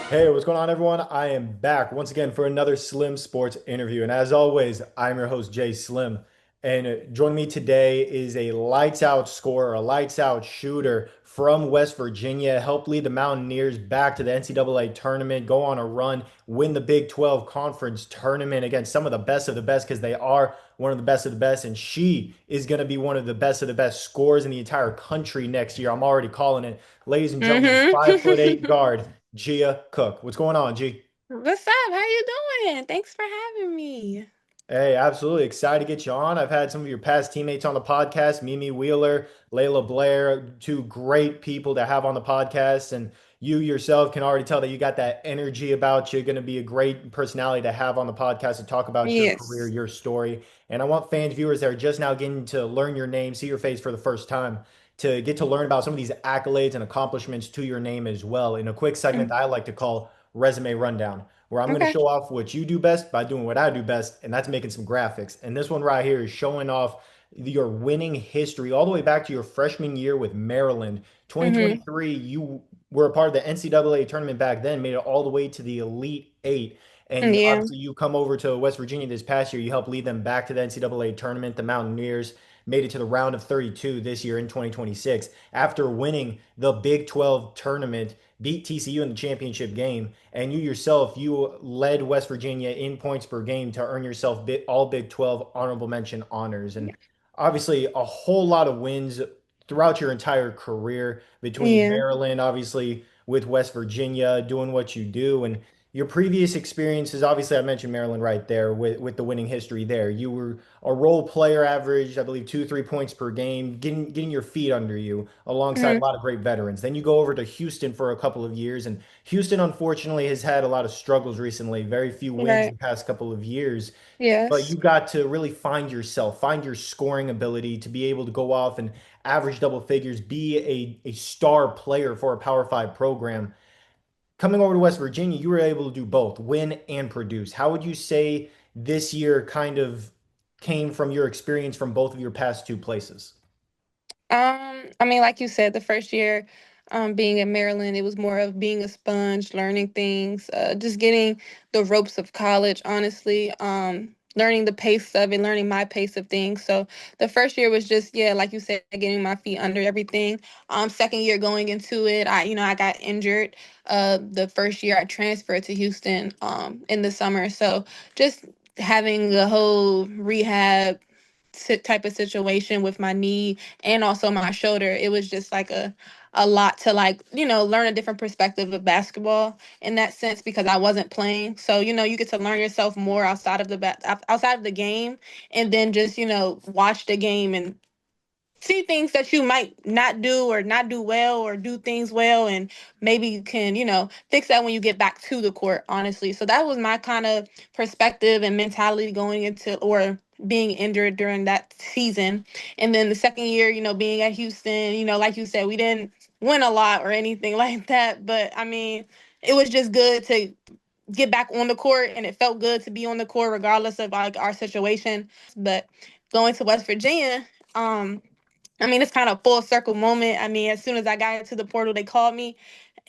Hey, what's going on, everyone? I am back once again for another Slim Sports interview. And as always, I'm your host, Jay Slim. And joining me today is a lights out scorer, a lights out shooter from West Virginia, helped lead the Mountaineers back to the NCAA tournament, go on a run, win the Big 12 conference tournament against some of the best, because they are one of the best of the best. And she is going to be one of the best scorers in the entire country next year. I'm already calling it. Ladies and gentlemen, 5'8" Mm-hmm. guard. Gia Cooke. What's going on, G? What's up? How you doing? Thanks for having me. Hey, absolutely excited to get you on. I've had some of your past teammates on the podcast, Mimi Wheeler, Layla Blair, two great people to have on the podcast. And you yourself can already tell that you got that energy about you. Going to be a great personality to have on the podcast to talk about your career, Yes. your story. And I want fans, viewers that are just now getting to learn your name, see your face for the first time, to get to learn about some of these accolades and accomplishments to your name as well in a quick segment Mm. that I like to call Resume Rundown, where I'm going to Okay. show off what you do best by doing what I do best, and that's making some graphics. And this one right here is showing off your winning history all the way back to your freshman year with Maryland. Mm-hmm. 2023, you were a part of the NCAA tournament back then, made it all the way to the Elite Eight. And Yeah. obviously, you come over to West Virginia this past year. You helped lead them back to the NCAA tournament. The Mountaineers made it to the round of 32 this year in 2026 after winning the Big 12 tournament, beat TCU in the championship game, and you yourself, you led West Virginia in points per game to earn yourself all Big 12 honorable mention honors. And obviously, a whole lot of wins throughout your entire career between Yeah. Maryland, obviously, with West Virginia, doing what you do. And your previous experiences, obviously, I mentioned Maryland right there with the winning history there. You were a role player, averaged, I believe, 2, 3 points per game, getting your feet under you alongside a Mm-hmm. lot of great veterans. Then you go over to Houston for a couple of years, and Houston, unfortunately, has had a lot of struggles recently, very few wins Right. the past couple of years. But Yes. you got to really find yourself, find your scoring ability to be able to go off and average double figures, be a star player for a Power Five program. Coming over to West Virginia, you were able to do both, win and produce. How would you say this year kind of came from your experience from both of your past two places? I mean, like you said, the first year, being in Maryland, it was more of being a sponge, learning things, just getting the ropes of college, honestly. Learning the pace of it, learning my pace of things. So the first year was just, yeah, like you said, getting my feet under everything. Second year going into it, I got injured. The first year I transferred to Houston, in the summer. So just having the whole rehab type of situation with my knee and also my shoulder, it was just like a lot to, like, learn a different perspective of basketball in that sense, because I wasn't playing. So you get to learn yourself more outside of outside of the game, and then just watch the game and see things that you might not do or not do well, or do things well, and maybe you can fix that when you get back to the court, honestly. So that was my kind of perspective and mentality going into, or being injured during that season. And then the second year, being at Houston, like you said, we didn't win a lot or anything like that, but I mean, it was just good to get back on the court, and it felt good to be on the court regardless of like our situation. But going to West Virginia, I mean, it's kind of full circle moment. I mean, as soon as I got into the portal, they called me.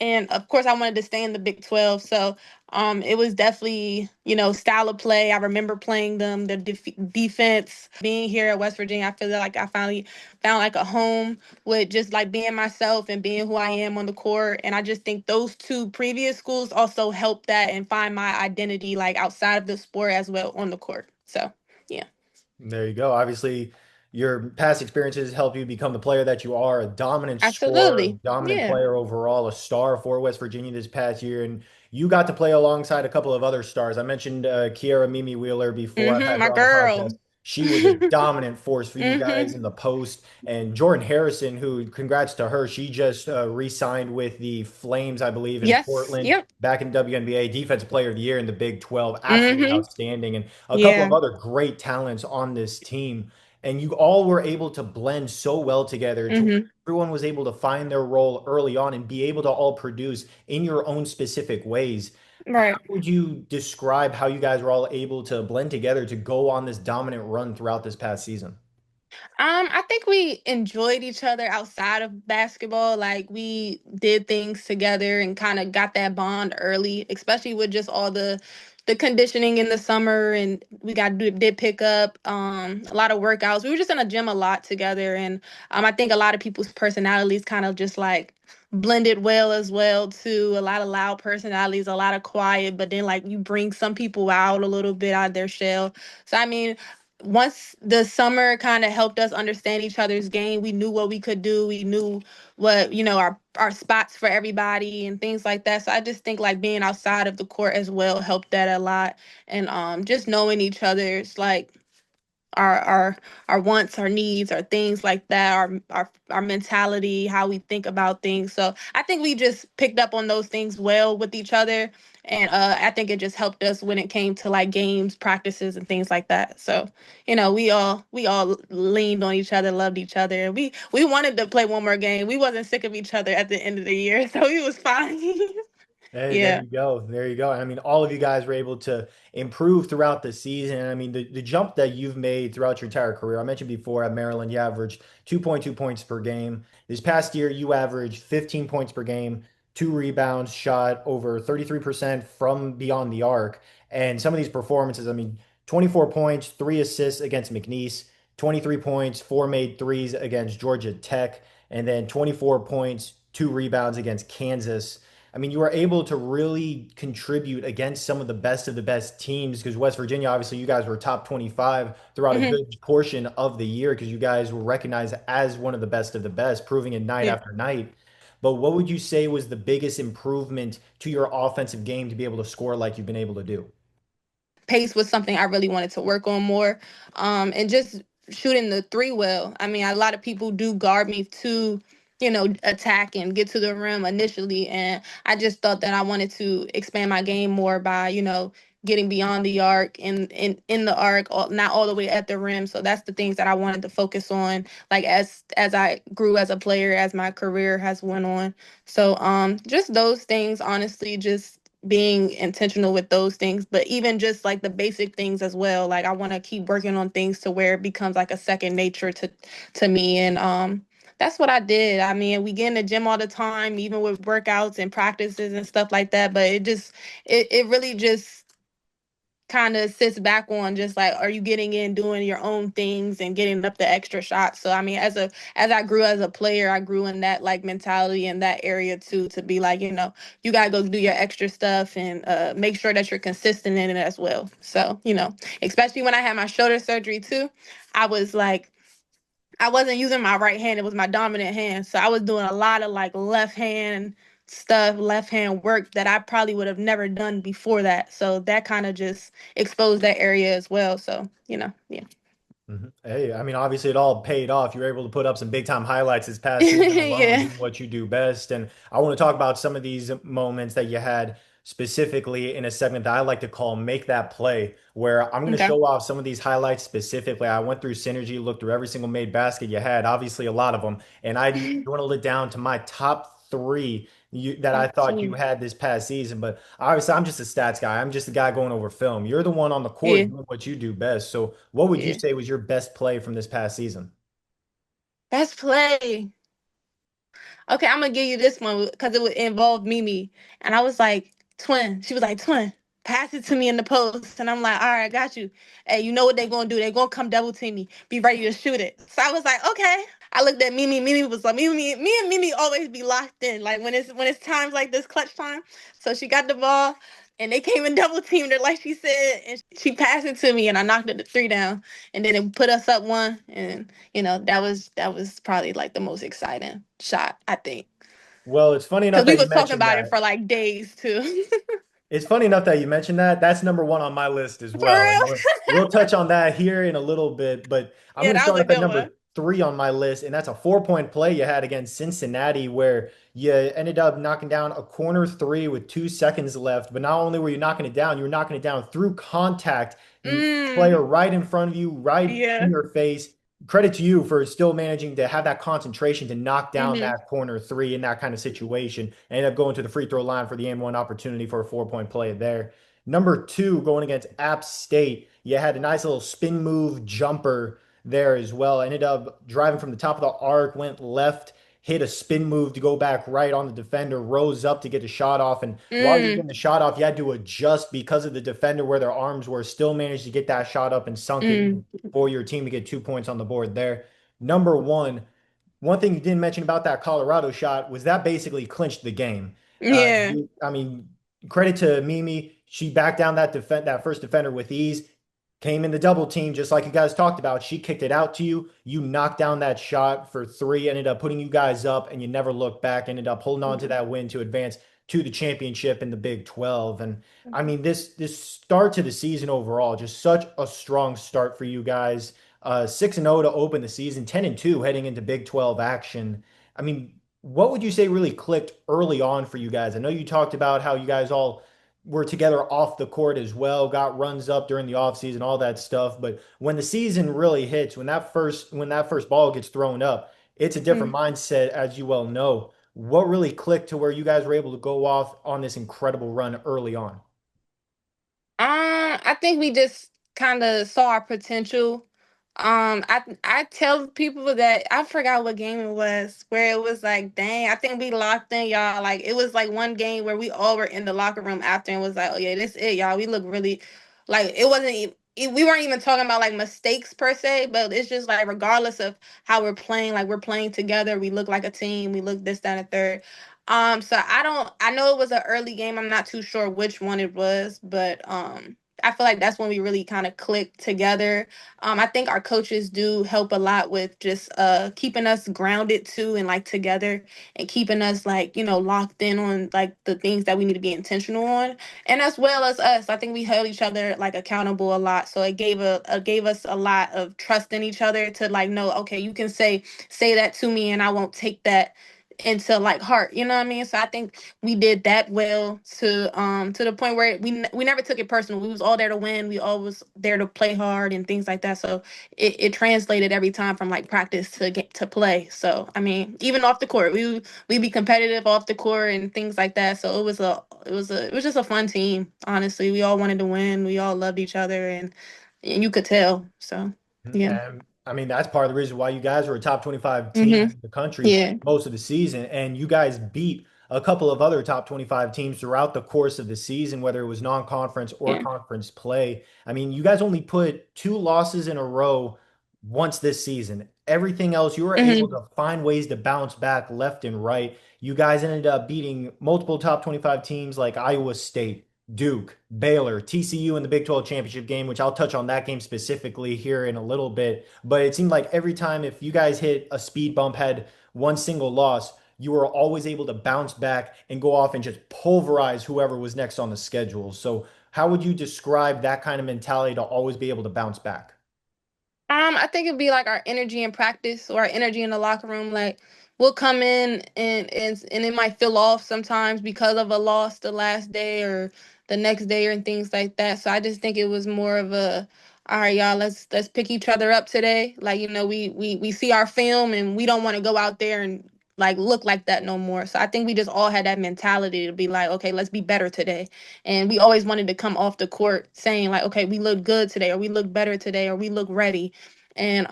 And of course, I wanted to stay in the Big 12. So it was definitely, style of play. I remember playing them, the defense. Being here at West Virginia, I feel like I finally found like a home with just like being myself and being who I am on the court. And I just think those two previous schools also helped that and find my identity like outside of the sport as well on the court. So, yeah. There you go. Obviously, your past experiences help you become the player that you are, a dominant scorer, a Absolutely. dominant Yeah. player overall, a star for West Virginia this past year. And you got to play alongside a couple of other stars. I mentioned Kiara Mimi Wheeler before. I've had My her on the girl. podcast. She was a dominant force for you guys in Mhm. the post. And Jordan Harrison, who, congrats to her, she just re-signed with the Flames, I believe, in Yes. Portland, Yep. back in WNBA, Defensive Player of the Year in the Big 12. Absolutely Mhm. outstanding. And a couple of Yeah. other great talents on this team. And you all were able to blend so well together to where Mhm. everyone was able to find their role early on and be able to all produce in your own specific ways. How Right. would you describe how you guys were all able to blend together to go on this dominant run throughout this past season? I think we enjoyed each other outside of basketball. Like we did things together and kind of got that bond early, especially with just all the conditioning in the summer, and we did pick up a lot of workouts. We were just in a gym a lot together, and I think a lot of people's personalities kind of just like blended well as well too. A lot of loud personalities, a lot of quiet, but then like you bring some people out a little bit out of their shell. So I mean, once the summer kind of helped us understand each other's game, we knew what we could do. We knew what, our spots for everybody and things like that. So I just think like being outside of the court as well helped that a lot. And just knowing each other's like our our wants, our needs, our things like that, our mentality, how we think about things. So I think we just picked up on those things well with each other, and I think it just helped us when it came to like games, practices, and things like that. So we all leaned on each other, loved each other, and we wanted to play one more game. We wasn't sick of each other at the end of the year, so it was fine. Hey, there Yeah. you go. There you go. I mean, all of you guys were able to improve throughout the season. I mean, the jump that you've made throughout your entire career. I mentioned before at Maryland, you averaged 2.2 points per game. This past year, you averaged 15 points per game, two rebounds, shot over 33% from beyond the arc. And some of these performances, I mean, 24 points, three assists against McNeese, 23 points, four made threes against Georgia Tech, and then 24 points, two rebounds against Kansas. I mean, you were able to really contribute against some of the best teams because West Virginia, obviously, you guys were top 25 throughout a Hmm. good portion of the year because you guys were recognized as one of the best, proving it night Yeah. after night. But what would you say was the biggest improvement to your offensive game to be able to score like you've been able to do? Pace was something I really wanted to work on more. And just shooting the three well. I mean, a lot of people do guard me to, attack and get to the rim initially. And I just thought that I wanted to expand my game more by, getting beyond the arc and in the arc, not all the way at the rim. So that's the things that I wanted to focus on, like as I grew as a player, as my career has went on. So just those things, honestly, just being intentional with those things, but even just like the basic things as well. Like I want to keep working on things to where it becomes like a second nature to me. And that's what I did. I mean, we get in the gym all the time, even with workouts and practices and stuff like that. But it really just kind of sits back on just like, are you getting in doing your own things and getting up the extra shots? So I mean, as I grew as a player, I grew in that like mentality in that area too, to be like, you gotta go do your extra stuff and make sure that you're consistent in it as well. So especially when I had my shoulder surgery too, I was like, I wasn't using my right hand, it was my dominant hand. So I was doing a lot of like left hand stuff, left hand work that I probably would have never done before that. So that kind of just exposed that area as well. So, yeah. Mhm. Hey, I mean, obviously it all paid off. You were able to put up some big time highlights this past season alone, Yeah. doing what you do best. And I want to talk about some of these moments that you had specifically in a segment that I like to call Make That Play, where I'm going to Okay. show off some of these highlights specifically. I went through Synergy, looked through every single made basket you had, obviously a lot of them. And I dwindled it down to my top three that I Top thought you two. had this past season. But obviously, I'm just a stats guy. I'm just a guy going over film. You're the one on the court Yeah. doing what you do best. So, what would you Yeah. say was your best play from this past season? Best play. Okay, I'm gonna give you this one because it would involve Mimi. And I was like, twin. She was like, twin, pass it to me in the post. And I'm like, all right, I got you. Hey, you know what they're gonna do? They're gonna come double team me. Be ready to shoot it. So I was like, okay. I looked at Mimi. Mimi was like, me and Mimi always be locked in. Like when it's times like this, clutch time. So she got the ball and they came and double teamed her, like she said, and she passed it to me and I knocked the three down. And then it put us up one. And that was probably like the most exciting shot, I think. Well, it's funny enough Because we that you was talking mentioned about it that. for like days too. It's funny enough that you mentioned that. That's number one on my list as For well. And real? we'll touch on that here in a little bit. But I'm Yeah, going to that was start a off at good one. number three on my list. And that's a 4 point play you had against Cincinnati, where you ended up knocking down a corner three with 2 seconds left. But not only were you knocking it down, you were knocking it down through contact. Player Mm, right in front of you, right in yeah. your face. Credit to you for still managing to have that concentration to knock down Hmm. that corner three in that kind of situation. And end up going to the free throw line for the and one opportunity for a 4 point play there. Number two, going against App State, you had a nice little spin move jumper there as well. Ended up driving from the top of the arc, went left, hit a spin move to go back right on the defender, rose up to get the shot off. And while you're Mm, getting the shot off, you had to adjust because of the defender where their arms were, still managed to get that shot up and sunk it mm, in for your team to get 2 points on the board there. Number one thing you didn't mention about that Colorado shot was that basically clinched the game. yeah. I mean, credit to Mimi. She backed down that first defender with ease, came in the double team, just like you guys talked about. She kicked it out to you. You knocked down that shot for three, ended up putting you guys up, and you never looked back, ended up holding on to that win to advance to the championship in the Big 12. And I mean, this start to the season overall, just such a strong start for you guys. 6-0 to open the season, 10-2 heading into Big 12 action. I mean, what would you say really clicked early on for you guys? I know you talked about how you guys all were together off the court as well, got runs up during the offseason, all that stuff. But when the season really hits, when that first ball gets thrown up, it's a different Mm. mindset, as you well know. What really clicked to where you guys were able to go off on this incredible run early on? I think we just kind of saw our potential. I tell people that I forgot what game it was where it was like, dang, I think we locked in, y'all. Like it was like one game where we all were in the locker room after and was like, oh yeah, this it, y'all. We look really like it wasn't. We weren't even talking about like mistakes per se, but it's just like regardless of how we're playing, like we're playing together. We look like a team. We look this, that, and the third. So I don't. I know it was an early game. I'm not too sure which one it was, but I feel like that's when we really kind of clicked together. I think our coaches do help a lot with just keeping us grounded too, and like together, and keeping us like locked in on like the things that we need to be intentional on, and as well as us. I think we held each other like accountable a lot, so it gave us a lot of trust in each other to like know, okay, you can say that to me, and I won't take that into like heart, you know what I mean? So I think we did that well to the point where we never took it personal. We was all there to win. We always there to play hard and things like that. So it translated every time from like practice to get to play. So I mean, even off the court, we be competitive off the court and things like that. So it was just a fun team. Honestly, we all wanted to win. We all loved each other, and you could tell. So yeah. And I mean, that's part of the reason why you guys were a top 25 team Mhm. in the country Yeah. most of the season. And you guys beat a couple of other top 25 teams throughout the course of the season, whether it was non-conference or Yeah. conference play. I mean, you guys only put two losses in a row once this season. Everything else, you were able Mhm. to find ways to bounce back left and right. You guys ended up beating multiple top 25 teams like Iowa State, Duke, Baylor, TCU in the Big 12 championship game, which I'll touch on that game specifically here in a little bit. But it seemed like every time if you guys hit a speed bump, had one single loss, you were always able to bounce back and go off and just pulverize whoever was next on the schedule. So, how would you describe that kind of mentality to always be able to bounce back? I think it'd be like our energy in practice or our energy in the locker room. Like we'll come in and it might feel off sometimes because of a loss the last day or the next day or and things like that. So I just think it was more of a, all right, y'all, let's pick each other up today. Like, we see our film and we don't want to go out there and like look like that no more. So I think we just all had that mentality to be like, okay, let's be better today. And we always wanted to come off the court saying like, okay, we look good today, or we look better today, or we look ready. And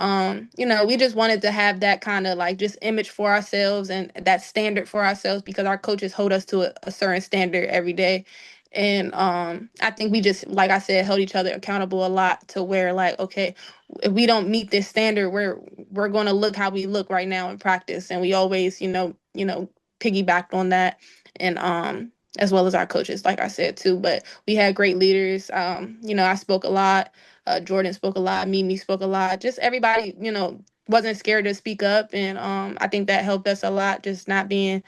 we just wanted to have that kind of like just image for ourselves and that standard for ourselves because our coaches hold us to a certain standard every day. And I think we just, like I said, held each other accountable a lot to where like, okay, if we don't meet this standard, we're going to look how we look right now in practice, and we always, piggybacked on that, and as well as our coaches, like I said too. But we had great leaders. I spoke a lot. Jordan spoke a lot. Mimi spoke a lot. Just everybody, wasn't scared to speak up, and I think that helped us a lot. Just not being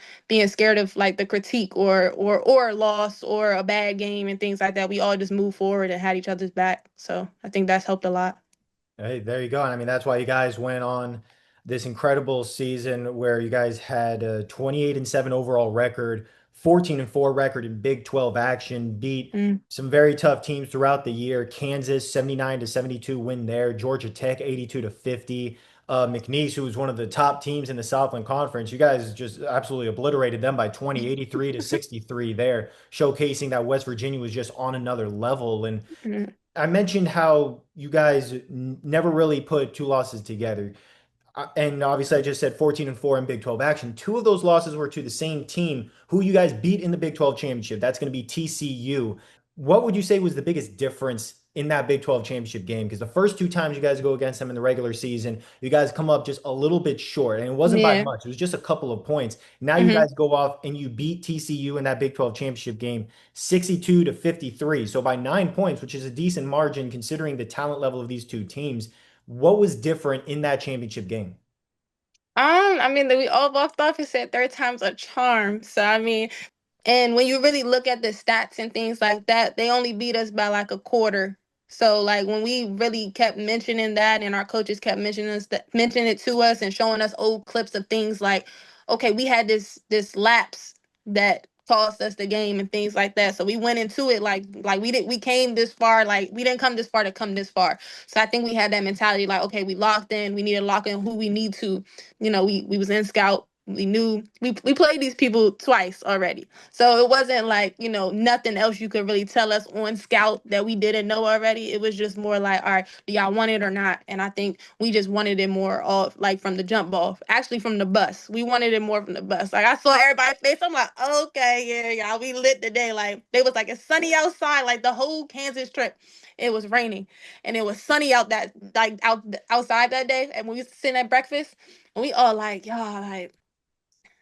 scared of like the critique or a loss or a bad game and things like that. We all just moved forward and had each other's back. So I think that's helped a lot. Hey, there you go. And I mean, that's why you guys went on this incredible season where you guys had a 28-7 overall record, 14-4 record in Big 12 action, beat Mm. some very tough teams throughout the year. Kansas 79-72 win there, Georgia Tech 82-50. McNeese, who was one of the top teams in the Southland Conference, you guys just absolutely obliterated them by 20, 83-63 there, showcasing that West Virginia was just on another level. And Mm. I mentioned how you guys never really put two losses together. And obviously, I just said 14-4 in Big 12 action. Two of those losses were to the same team who you guys beat in the Big 12 championship. That's going to be TCU. What would you say was the biggest difference in that Big 12 championship game? Because the first two times you guys go against them in the regular season, you guys come up just a little bit short, and it wasn't by Yeah. much. It was just a couple of points. Now you Hmm. guys go off and you beat TCU in that Big 12 championship game 62-53. So by 9 points, which is a decent margin considering the talent level of these two teams. What was different in that championship game? I mean, we all walked off and said third time's a charm. So I mean, and when you really look at the stats and things like that, they only beat us by like a quarter. So like when we really kept mentioning that and our coaches kept mentioning it to us and showing us old clips of things like, okay, we had this lapse that cost us the game and things like that. So we went into it like we came this far, like we didn't come this far to come this far. So I think we had that mentality like, okay, we locked in, we need to lock in who we need to. We was in scout. We knew we played these people twice already. So it wasn't like, nothing else you could really tell us on scout that we didn't know already. It was just more like, all right, do y'all want it or not? And I think we just wanted it more off, like from the jump off, actually from the bus. We wanted it more from the bus. Like I saw everybody's face. I'm like, okay, yeah, y'all, we lit the day. Like they was like, it's sunny outside. Like the whole Kansas trip, it was raining and it was sunny out that like outside that day. And when we was sitting at breakfast, and we all like, y'all, like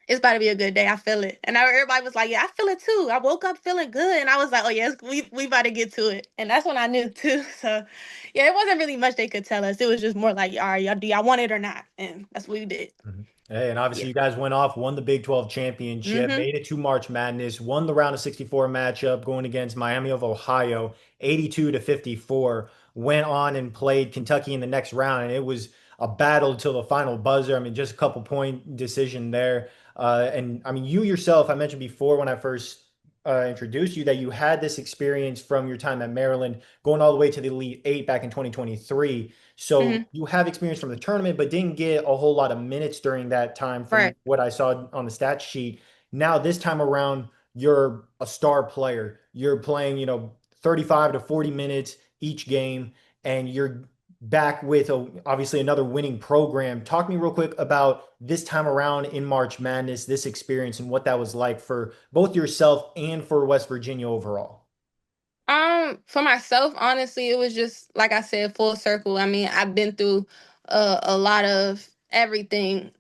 it's about to be a good day. I feel it. And everybody was like, yeah, I feel it too. I woke up feeling good. And I was like, oh, yes, we about to get to it. And that's when I knew too. So, yeah, it wasn't really much they could tell us. It was just more like, all right, y'all, do y'all want it or not? And that's what we did. Mhm. Hey, and Yeah. obviously you guys went off, won the Big 12 championship, Mm-hmm. made it to March Madness, won the round of 64 matchup going against Miami of Ohio, 82-54, went on and played Kentucky in the next round, and it was a battle till the final buzzer. I mean, just a couple point decision there. And I mean, you yourself, I mentioned before when I first introduced you that you had this experience from your time at Maryland, going all the way to the Elite Eight back in 2023. So Mm-hmm. you have experience from the tournament, but didn't get a whole lot of minutes during that time from Right. what I saw on the stat sheet. Now, this time around, you're a star player. You're playing, 35 to 40 minutes each game, and you're back with obviously another winning program. Talk to me real quick about this time around in March Madness, this experience, and what that was like for both yourself and for West Virginia overall. For myself, honestly, it was just like I said, full circle. I mean, I've been through a lot of everything,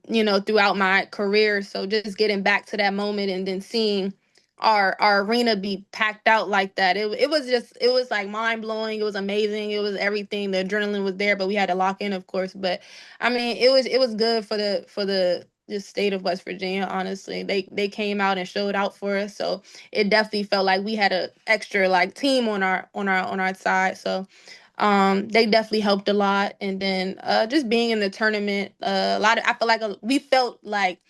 throughout my career. So just getting back to that moment and then seeing our arena be packed out like that, it was like mind blowing. It was amazing. It was everything. The adrenaline was there, but we had to lock in, of course. But I mean, it was good for the just state of West Virginia. Honestly, they came out and showed out for us. So it definitely felt like we had a extra like team on our side. So they definitely helped a lot. And then just being in the tournament, a lot of I feel like we felt like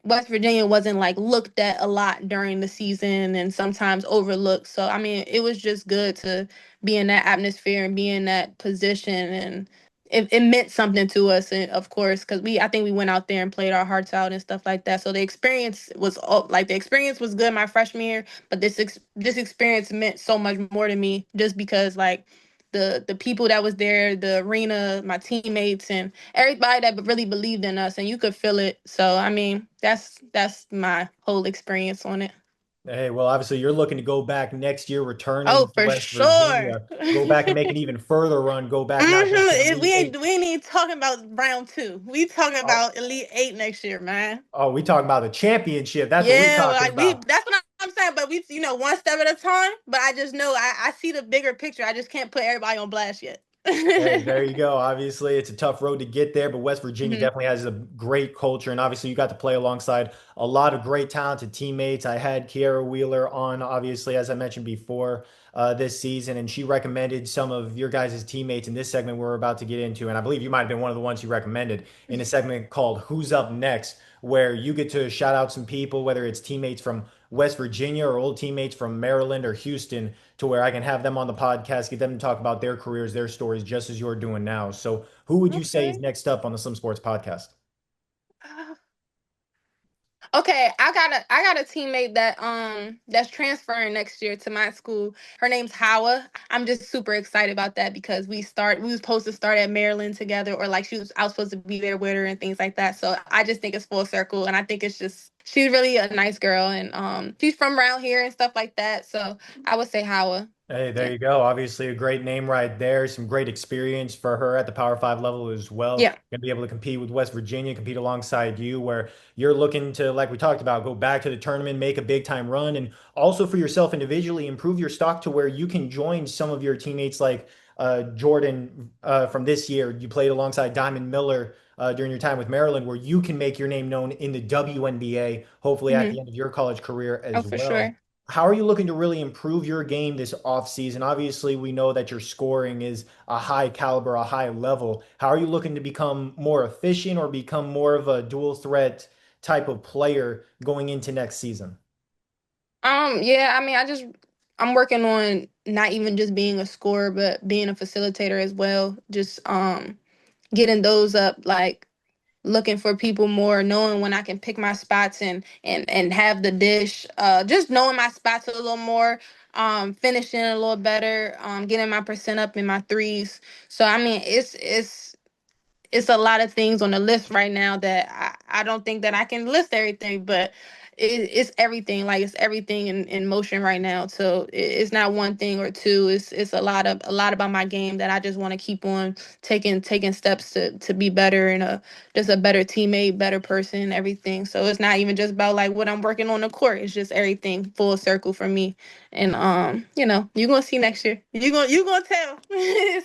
West Virginia wasn't like looked at a lot during the season and sometimes overlooked. So I mean, it was just good to be in that atmosphere and be in that position, and it meant something to us, and of course, because I think we went out there and played our hearts out and stuff like that. So the experience was good my freshman year, but this experience meant so much more to me just because like the people that was there, the arena, my teammates, and everybody that really believed in us, and you could feel it. So I mean, that's my whole experience on it. Hey, well, obviously you're looking to go back next year, returning Oh, to for West sure. Virginia, go back and make an even further run, go back not just to the Hmm. Elite Eight. We ain't even talking about round two. We talking Oh, about Elite Eight next year, man. oh, we talking about the championship. That's what we Yeah, talking like we about. that's what I'm saying. But we, one step at a time. But I just know I see the bigger picture. I just can't put everybody on blast yet. Hey, there you go. Obviously, it's a tough road to get there, but West Virginia Hmm. definitely has a great culture. And obviously, you got to play alongside a lot of great, talented teammates. I had Kiara Wheeler on, obviously, as I mentioned before, this season, and she recommended some of your guys' teammates in this segment we're about to get into. And I believe you might have been one of the ones you recommended in a segment called Who's Up Next, where you get to shout out some people, whether it's teammates from West Virginia or old teammates from Maryland or Houston, to where I can have them on the podcast, get them to talk about their careers, their stories, just as you're doing now. So, who would you say is Okay. next up on the Slim Sports podcast? Okay, I got a teammate that's transferring next year to my school. Her name's Hawa. I'm just super excited about that because we was supposed to start at Maryland together, or like I was supposed to be there with her and things like that. So I just think it's full circle, and I think it's just she's really a nice girl, and she's from around here and stuff like that. So I would say Hawa. Hey, there Yeah. you go. Obviously, a great name right there. Some great experience for her at the Power Five level as well. Yeah. Gonna be able to compete with West Virginia, compete alongside you, where you're looking to, like we talked about, go back to the tournament, make a big time run, and also for yourself individually, improve your stock to where you can join some of your teammates like Jordan from this year. You played alongside Diamond Miller during your time with Maryland, where you can make your name known in the WNBA, hopefully at the Hmm. end of your college career Oh, as for well. sure. How are you looking to really improve your game this offseason? Obviously, we know that your scoring is a high caliber, a high level. How are you looking to become more efficient or become more of a dual threat type of player going into next season? Yeah, I mean, I'm working on not even just being a scorer, but being a facilitator as well. Just getting those up, like looking for people more, knowing when I can pick my spots and have the dish. Just knowing my spots a little more, finishing a little better, getting my percent up in my threes. So I mean, it's a lot of things on the list right now that I don't think that I can list everything, but it's everything. Like it's everything in motion right now. So it's not one thing or two. It's a lot about my game that I just want to keep on taking steps to be better and just a better teammate, better person, everything. So it's not even just about like what I'm working on the court. It's just everything full circle for me. And you're gonna see next year. You gonna tell.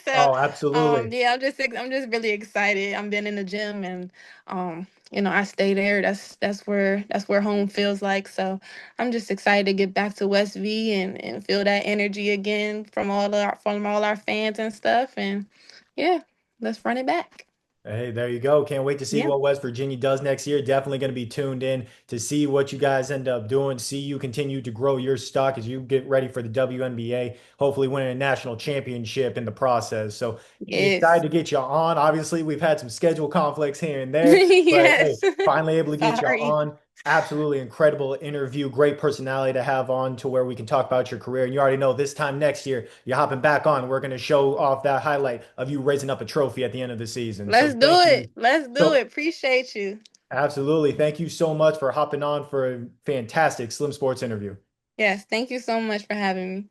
So Oh, absolutely. yeah, I'm just really excited. I've been in the gym and I stay there. That's where home feels like. So I'm just excited to get back to West V and feel that energy again from all our fans and stuff. And yeah, let's run it back. Hey, there you go. Can't wait to see Yeah. what West Virginia does next year. Definitely going to be tuned in to see what you guys end up doing, see you continue to grow your stock as you get ready for the WNBA, hopefully winning a national championship in the process. So excited Yes. to get you on. Obviously, we've had some schedule conflicts here and there, but hey, Yes. finally able to get you Sorry. on. Absolutely incredible interview, great personality to have on to where we can talk about your career. And you already know this time next year, you're hopping back on. We're going to show off that highlight of you raising up a trophy at the end of the season. So Let's do thank you it. Let's do so it. Appreciate you. absolutely. Thank you so much for hopping on for a fantastic Slim Sports interview. Yes. Thank you so much for having me.